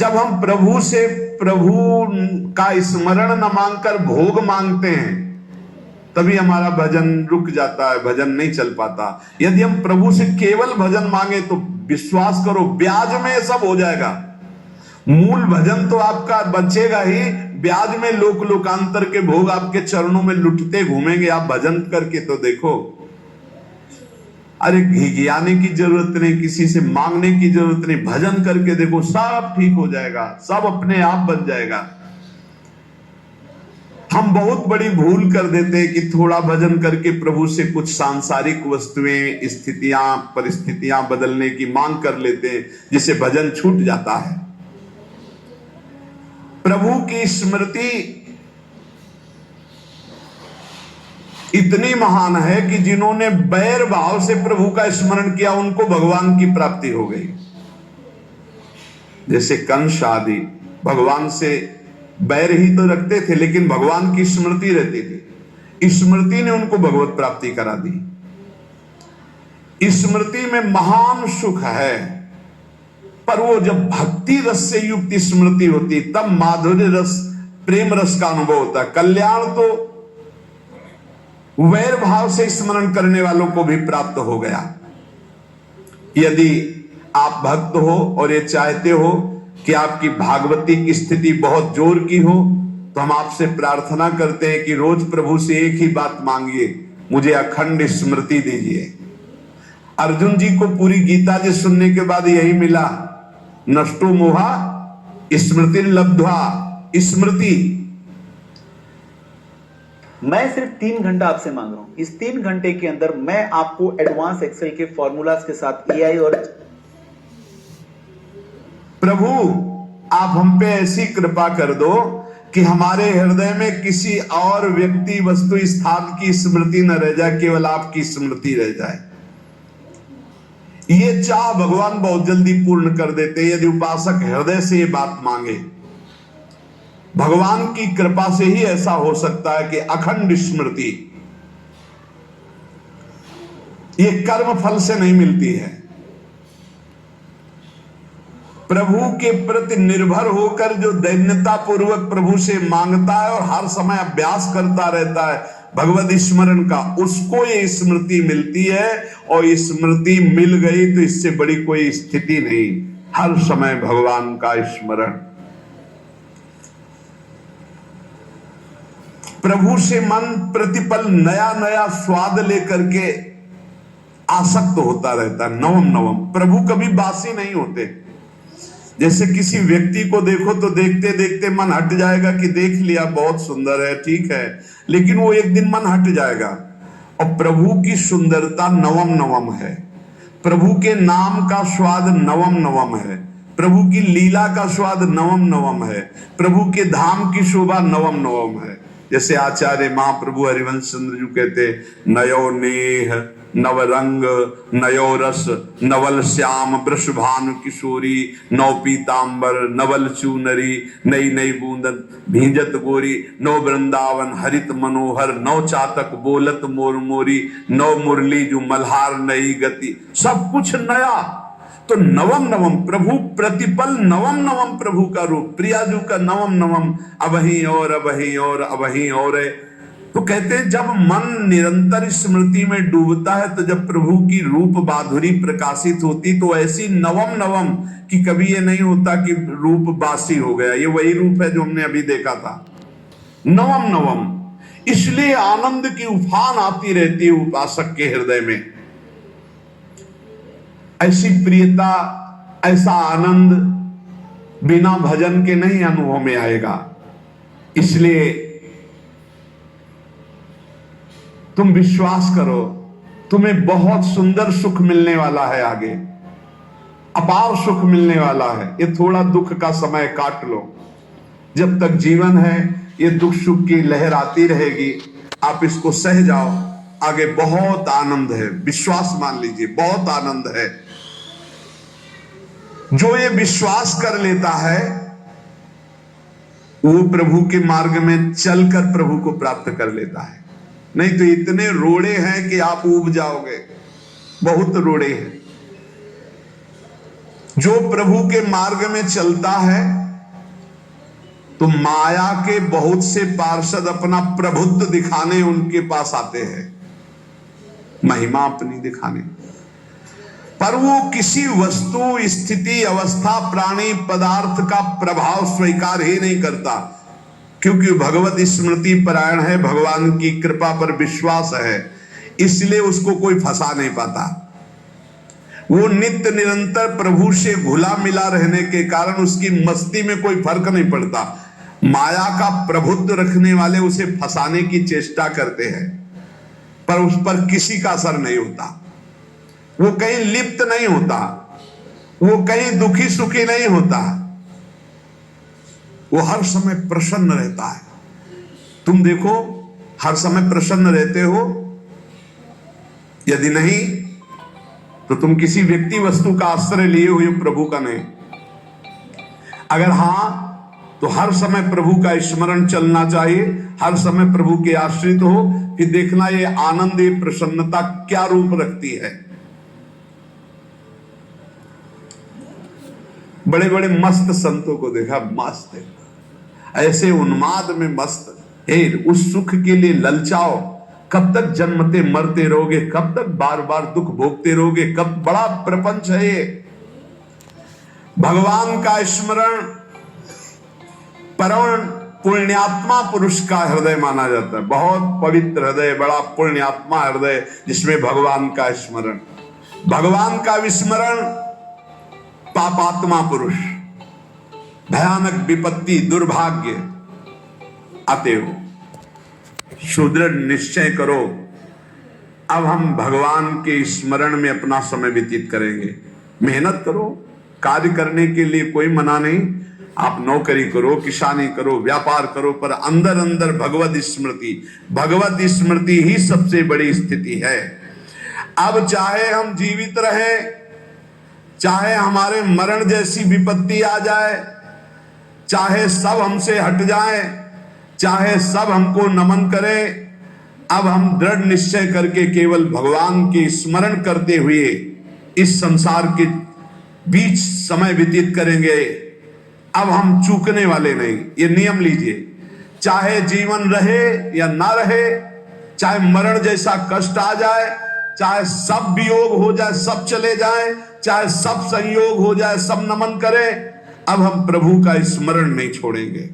जब हम प्रभु से प्रभु का स्मरण न मांगकर भोग मांगते हैं तभी हमारा भजन रुक जाता है, भजन नहीं चल पाता। यदि हम प्रभु से केवल भजन मांगे तो विश्वास करो ब्याज में सब हो जाएगा। मूल भजन तो आपका बचेगा ही, ब्याज में लोक लोकांतर के भोग आपके चरणों में लुटते घूमेंगे। आप भजन करके तो देखो, अरे घिघियाने की जरूरत नहीं, किसी से मांगने की जरूरत नहीं, भजन करके देखो सब ठीक हो जाएगा, सब अपने आप बन जाएगा। हम बहुत बड़ी भूल कर देते हैं कि थोड़ा भजन करके प्रभु से कुछ सांसारिक वस्तुएं, स्थितियां, परिस्थितियां बदलने की मांग कर लेते हैं, जिससे भजन छूट जाता है। प्रभु की स्मृति इतनी महान है कि जिन्होंने बैर भाव से प्रभु का स्मरण किया उनको भगवान की प्राप्ति हो गई। जैसे कंस आदि भगवान से बैर ही तो रखते थे, लेकिन भगवान की स्मृति रहती थी। स्मृति ने उनको भगवत प्राप्ति करा दी। स्मृति में महान सुख है, पर वो जब भक्ति रस से युक्त स्मृति होती तब माधुर्य रस, प्रेम रस का अनुभव होता है। कल्याण तो वैर भाव से स्मरण करने वालों को भी प्राप्त हो गया। यदि आप भक्त हो और ये चाहते हो कि आपकी भागवती की स्थिति बहुत जोर की हो, तो हम आपसे प्रार्थना करते हैं कि रोज प्रभु से एक ही बात मांगिए, मुझे अखंड स्मृति दीजिए। अर्जुन जी को पूरी गीता जी सुनने के बाद यही मिला, नष्टो मोहा स्मृति लब्ध्वा। स्मृति मैं सिर्फ 3 घंटा आपसे मांग रहा हूं। इस 3 घंटे के अंदर मैं आपको एडवांस एक्सेल के फॉर्मूलाज के साथ एआई और प्रभु आप हम पे ऐसी कृपा कर दो कि हमारे हृदय में किसी और व्यक्ति, वस्तु, स्थान की स्मृति न रह जाए, केवल आपकी स्मृति रह जाए। ये चाह भगवान बहुत जल्दी पूर्ण कर देते हैं यदि उपासक हृदय से ये बात मांगे। भगवान की कृपा से ही ऐसा हो सकता है कि अखंड स्मृति ये कर्म फल से नहीं मिलती है। प्रभु के प्रति निर्भर होकर जो दैन्यता पूर्वक प्रभु से मांगता है और हर समय अभ्यास करता रहता है भगवत स्मरण का, उसको ये स्मृति मिलती है। और स्मृति मिल गई तो इससे बड़ी कोई स्थिति नहीं, हर समय भगवान का स्मरण। प्रभु से मन प्रतिपल नया नया स्वाद लेकर के आसक्त होता रहता है, नवम नवम। प्रभु कभी बासी नहीं होते। जैसे किसी व्यक्ति को देखो तो देखते देखते मन हट जाएगा कि देख लिया, बहुत सुंदर है, ठीक है, लेकिन वो एक दिन मन हट जाएगा। और प्रभु की सुंदरता नवम नवम है, प्रभु के नाम का स्वाद नवम नवम है, प्रभु की लीला का स्वाद नवम नवम है, प्रभु के धाम की शोभा नवम नवम है। जैसे आचार्य महाप्रभु हरिवंश चंद्र जी कहते, नयो नेह नव रंग नयो रस नवल श्याम वृषभानु किशोरी, नौ पीतांबर नवल चूनरी, नई नई बूंदन भींजत गोरी, नौ वृंदावन हरित मनोहर, नौ चातक बोलत मोर मोरी, नौ मुरली जो मल्हार नई गति, सब कुछ नया। तो नवम नवम प्रभु प्रतिपल नवम नवम प्रभु का रूप, प्रियाजू का नवम नवम, अबहीं और अबहीं और अबहीं और है। तो कहते हैं जब मन निरंतर स्मृति में डूबता है तो जब प्रभु की रूप माधुरी प्रकाशित होती तो ऐसी नवम नवम कि कभी ये नहीं होता कि रूप बासी हो गया। ये वही रूप है जो हमने अभी देखा था, नवम नवम। इसलिए आनंद की उफान आती रहती है उपासक के हृदय में। ऐसी प्रियता, ऐसा आनंद बिना भजन के नहीं अनुभव में आएगा। इसलिए तुम विश्वास करो, तुम्हें बहुत सुंदर सुख मिलने वाला है, आगे अपार सुख मिलने वाला है। ये थोड़ा दुख का समय काट लो, जब तक जीवन है ये दुख सुख की लहर आती रहेगी, आप इसको सह जाओ। आगे बहुत आनंद है, विश्वास मान लीजिए, बहुत आनंद है। जो ये विश्वास कर लेता है वो प्रभु के मार्ग में चलकर प्रभु को प्राप्त कर लेता है। नहीं तो इतने रोड़े हैं कि आप ऊब जाओगे, बहुत रोड़े हैं। जो प्रभु के मार्ग में चलता है तो माया के बहुत से पार्षद अपना प्रभुत्व दिखाने उनके पास आते हैं, महिमा अपनी दिखाने, पर वो किसी वस्तु, स्थिति, अवस्था, प्राणी, पदार्थ का प्रभाव स्वीकार ही नहीं करता, क्योंकि भगवत स्मृति परायण है, भगवान की कृपा पर विश्वास है, इसलिए उसको कोई फंसा नहीं पाता। वो नित्य निरंतर प्रभु से घुला मिला रहने के कारण उसकी मस्ती में कोई फर्क नहीं पड़ता। माया का प्रभुत्व रखने वाले उसे फंसाने की चेष्टा करते हैं, पर उस पर किसी का असर नहीं होता। वो कहीं लिप्त नहीं होता, वो कहीं दुखी सुखी नहीं होता, वो हर समय प्रसन्न रहता है। तुम देखो, हर समय प्रसन्न रहते हो? यदि नहीं तो तुम किसी व्यक्ति वस्तु का आश्रय लिए हुए, प्रभु का नहीं। अगर हां तो हर समय प्रभु का स्मरण चलना चाहिए, हर समय प्रभु के आश्रित हो, फिर देखना ये आनंद, ये प्रसन्नता क्या रूप रखती है। बड़े बड़े मस्त संतों को देखा, मस्त ऐसे उन्माद में मस्त, उस सुख के लिए ललचाओ, कब तक जन्मते मरते रहोगे, कब तक बार बार दुख भोगते रहोगे, कब, बड़ा प्रपंच है ये। भगवान का स्मरण परम पुण्यात्मा पुरुष का हृदय माना जाता है, बहुत पवित्र हृदय, बड़ा पुण्यात्मा हृदय जिसमें भगवान का स्मरण। भगवान का विस्मरण पापात्मा पुरुष, भयानक विपत्ति, दुर्भाग्य आते हो। सुदृढ़ निश्चय करो, अब हम भगवान के स्मरण में अपना समय व्यतीत करेंगे। मेहनत करो, कार्य करने के लिए कोई मना नहीं, आप नौकरी करो, किसानी करो, व्यापार करो, पर अंदर अंदर भगवत भगवत स्मृति ही सबसे बड़ी स्थिति है। अब चाहे हम जीवित रहे, चाहे हमारे मरण जैसी विपत्ति आ जाए, चाहे सब हमसे हट जाए, चाहे सब हमको नमन करें, अब हम दृढ़ निश्चय करके केवल भगवान के स्मरण करते हुए इस संसार के बीच समय व्यतीत करेंगे। अब हम चूकने वाले नहीं, ये नियम लीजिए। चाहे जीवन रहे या ना रहे, चाहे मरण जैसा कष्ट आ जाए, चाहे सब वियोग हो जाए, सब चले जाए, चाहे सब संयोग हो जाए, सब नमन करें, अब हम प्रभु का स्मरण नहीं छोड़ेंगे।